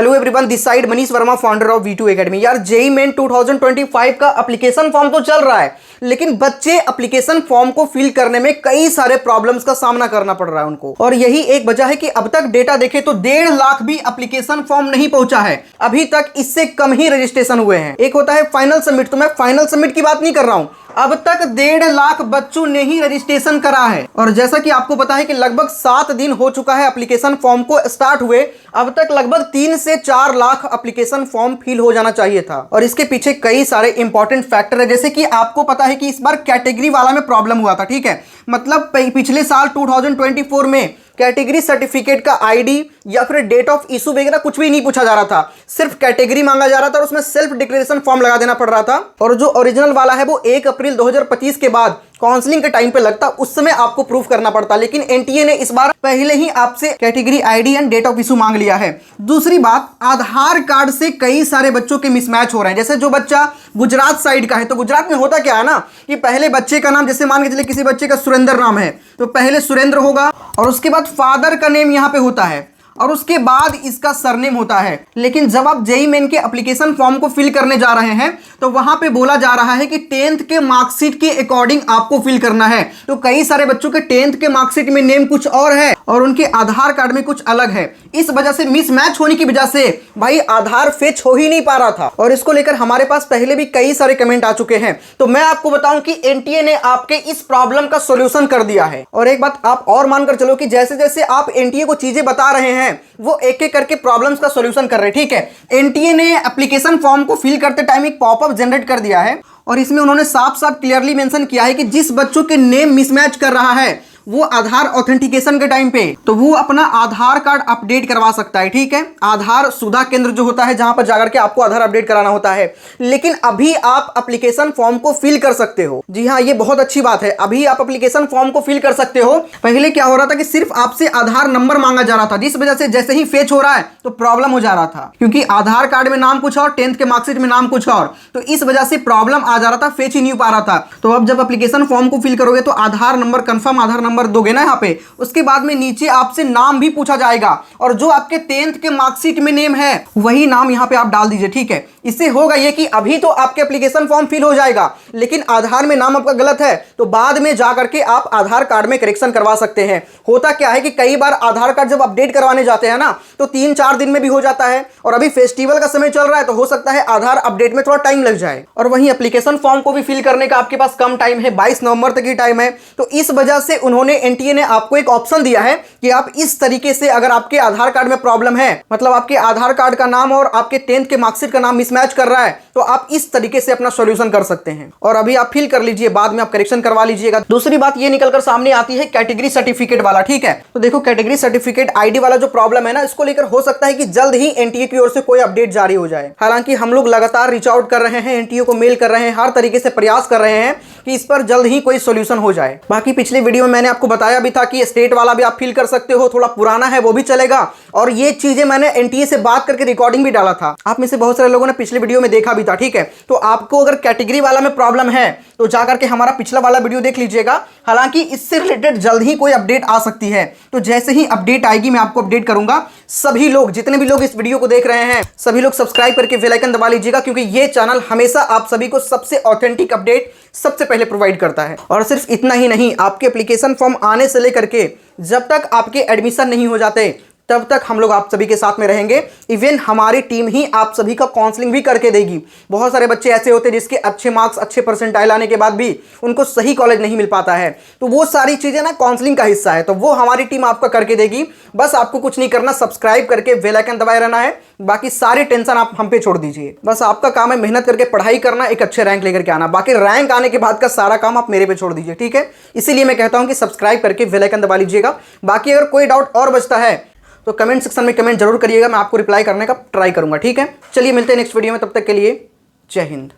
Hello everyone, this side Manish Verma, founder of V2 academy. यार JEE main 2025 का application form तो चल रहा है, लेकिन बच्चे एप्लीकेशन फॉर्म को फिल करने में कई सारे प्रॉब्लम्स का सामना करना पड़ रहा है उनको। और यही एक वजह है कि अब तक डेटा देखे तो 1.5 लाख भी एप्लीकेशन फॉर्म नहीं पहुंचा है। अभी तक इससे कम ही रजिस्ट्रेशन हुए हैं। एक होता है फाइनल सबमिट, तो मैं फाइनल सबमिट की बात नहीं कर रहा हूं। अब तक 1.5 लाख बच्चों ने ही रजिस्ट्रेशन करा है। और जैसा कि आपको पता है कि लगभग 7 दिन हो चुका है एप्लीकेशन फॉर्म को स्टार्ट हुए। अब तक लगभग 3 से 4 लाख एप्लीकेशन फॉर्म फिल हो जाना चाहिए था। और इसके पीछे कई सारे इंपॉर्टेंट फैक्टर है, जैसे कि आपको पता है कि इस बार कैटेगरी वाला में प्रॉब्लम हुआ था। ठीक है, मतलब पिछले साल 2024 में कैटेगरी सर्टिफिकेट का आईडी या फिर डेट ऑफ इशू वगैरह कुछ भी नहीं पूछा जा रहा था, सिर्फ कैटेगरी मांगा जा रहा था और उसमें सेल्फ डिक्लेरेशन फॉर्म लगा देना पड़ रहा था। और जो ओरिजिनल वाला है वो 1 अप्रैल 2025 के बाद काउंसलिंग के टाइम पे लगता, उस समय आपको प्रूफ करना पड़ता। लेकिन एनटीए ने इस बार पहले ही आपसे category ID and date of issue मांग लिया है। दूसरी बात, आधार कार्ड से कई सारे बच्चों के मिसमैच हो रहे हैं। जैसे जो बच्चा गुजरात साइड का है, तो गुजरात में होता क्या है ना कि पहले बच्चे का नाम, जैसे मान के चलिए किसी बच्चे का सुरेंद्र नाम है तो पहले सुरेंद्र होगा और उसके बाद फादर का नेम यहां पे होता है और उसके बाद इसका सरनेम होता है। लेकिन जब आप जेईई मेन के एप्लीकेशन फॉर्म को फिल करने जा रहे हैं तो वहां पे बोला जा रहा है कि 10th के मार्कशीट के अकॉर्डिंग आपको फिल करना है। तो कई सारे बच्चों के 10th के मार्कशीट में नेम कुछ और है और उनके आधार कार्ड में कुछ अलग है। इस वजह से मिसमैच होने की वजह से भाई आधार फेच हो ही नहीं पा रहा था। और इसको लेकर हमारे पास पहले भी कई सारे कमेंट आ चुके हैं। तो मैं आपको बताऊं कि एनटीए ने आपके इस प्रॉब्लम का सोल्यूशन कर दिया है। और एक बात आप और मानकर चलो कि जैसे जैसे आप एनटीए को चीजें बता रहे हैं वो एक एक करके प्रॉब्लम्स का सॉल्यूशन कर रहे हैं। ठीक है, एनटीए ने एप्लीकेशन फॉर्म को फिल करते टाइम एक पॉपअप जनरेट कर दिया है और इसमें उन्होंने साफ साफ क्लियरली मेंशन किया है कि जिस बच्चों के नेम मिसमैच कर रहा है वो आधार ऑथेंटिकेशन के टाइम पे तो वो अपना आधार कार्ड अपडेट करवा सकता है। ठीक है, आधार सुधा केंद्र जो होता है जहां पर जाकर के आपको आधार अपडेट कराना होता है। लेकिन अभी आप एप्लीकेशन फॉर्म को फिल कर सकते हो। जी हाँ, ये बहुत अच्छी बात है, अभी आप एप्लीकेशन फॉर्म को फिल कर सकते हो। पहले क्या हो रहा था कि सिर्फ आपसे आधार नंबर मांगा जा रहा था, जिस वजह से जैसे ही फेच हो रहा है तो प्रॉब्लम हो जा रहा था, क्योंकि आधार कार्ड में नाम कुछ और 10th के मार्कशीट में नाम कुछ और, तो इस वजह से प्रॉब्लम आ जा रहा था, फेच ही नहीं पा रहा था। तो अब जब एप्लीकेशन फॉर्म को फिल करोगे तो आधार नंबर, कंफर्म आधार नंबर दोगे ना यहाँ पे, उसके बाद में नीचे आपसे नाम भी पूछा जाएगा और जो आपके 10th के मार्कशीट में नेम है वही नाम यहाँ पे आप डाल दीजिए। ठीक है, इससे होगा ये कि अभी तो आपके एप्लीकेशन फॉर्म फिल हो जाएगा, लेकिन आधार में नाम आपका गलत है तो बाद में जाकर के आप आधार कार्ड में करेक्शन करवा सकते हैं। होता क्या है कि कई बार आधार कार्ड जब अपडेट करवाने जाते हैं ना तो 3-4 दिन में भी हो जाता है और अभी फेस्टिवल का समय चल रहा है तो हो सकता है आधार अपडेट में थोड़ा टाइम लग जाए। और वहीं एप्लीकेशन फॉर्म को भी फिल करने का आपके पास कम टाइम है, 22 नवंबर तक ही टाइम है। तो इस वजह से उन्होंने एनटीए ने आपको एक ऑप्शन दिया है कि आप इस तरीके से, अगर आपके आधार कार्ड में प्रॉब्लम है, मतलब आपके आधार कार्ड का नाम और आपके 10th के मार्कशीट का नाम मिसमैच कर रहा है, तो आप इस तरीके से अपना सॉल्यूशन कर सकते हैं। और अभी आप फिल कर लीजिए, बाद में आप करेक्शन करवा लीजिएगा। दूसरी बात ये निकलकर सामने आती है कैटेगरी सर्टिफिकेट वाला। ठीक है, तो देखो कैटेगरी सर्टिफिकेट आईडी वाला जो प्रॉब्लम है ना, इसको लेकर हो सकता है कि जल्द ही एनटीए की ओर से कोई अपडेट जारी हो जाए। हालांकि हम लोग लगातार रीच आउट कर रहे हैं, एनटीए को मेल कर रहे हैं, हर तरीके से प्रयास कर रहे हैं कि इस पर जल्द ही कोई सॉल्यूशन हो जाए। बाकी पिछले वीडियो में मैंने आपको बताया भी था कि स्टेट वाला भी आप फिल कर सकते हो, थोड़ा पुराना है वो भी चलेगा। और ये चीजें मैंने एनटीए से बात करके रिकॉर्डिंग भी डाला था, आप में से बहुत सारे लोगों ने पिछले वीडियो में देखा भी था। ठीक है, तो आपको अगर कैटेगरी वाला में प्रॉब्लम है तो जाकर के हमारा पिछला वाला वीडियो देख लीजिएगा। हालांकि इससे रिलेटेड जल्द ही कोई अपडेट आ सकती है, तो जैसे ही अपडेट आएगी मैं आपको अपडेट करूंगा। सभी लोग, जितने भी लोग इस वीडियो को देख रहे हैं, सभी लोग सब्सक्राइब करके बेल आइकन दबा लीजिएगा, क्योंकि ये चैनल हमेशा आप सभी को सबसे ऑथेंटिक अपडेट सबसे पहले प्रोवाइड करता है। और सिर्फ इतना ही नहीं, आपके एप्लीकेशन फॉर्म आने से लेकर के जब तक आपके एडमिशन नहीं हो जाते तब तक हम लोग आप सभी के साथ में रहेंगे। इवन हमारी टीम ही आप सभी का काउंसलिंग भी करके देगी। बहुत सारे बच्चे ऐसे होते हैं जिसके अच्छे मार्क्स, अच्छे परसेंटाइल आने के बाद भी उनको सही कॉलेज नहीं मिल पाता है, तो वो सारी चीजें ना काउंसलिंग का हिस्सा है, तो वो हमारी टीम आपका करके देगी। बस आपको कुछ नहीं करना, सब्सक्राइब करके बेल आइकन दबाए रहना है, बाकी सारी टेंशन आप हम पे छोड़ दीजिए। बस आपका काम है मेहनत करके पढ़ाई करना, एक अच्छे रैंक लेकर के आना, बाकी रैंक आने के बाद का सारा काम आप मेरे पे छोड़ दीजिए। ठीक है, इसीलिए मैं कहता हूं कि सब्सक्राइब करके बेल आइकन दबा लीजिएगा। बाकी अगर कोई डाउट और बचता है तो कमेंट सेक्शन में कमेंट जरूर करिएगा, मैं आपको रिप्लाई करने का ट्राई करूंगा। ठीक है, चलिए मिलते हैं नेक्स्ट वीडियो में, तब तक के लिए जय हिंद।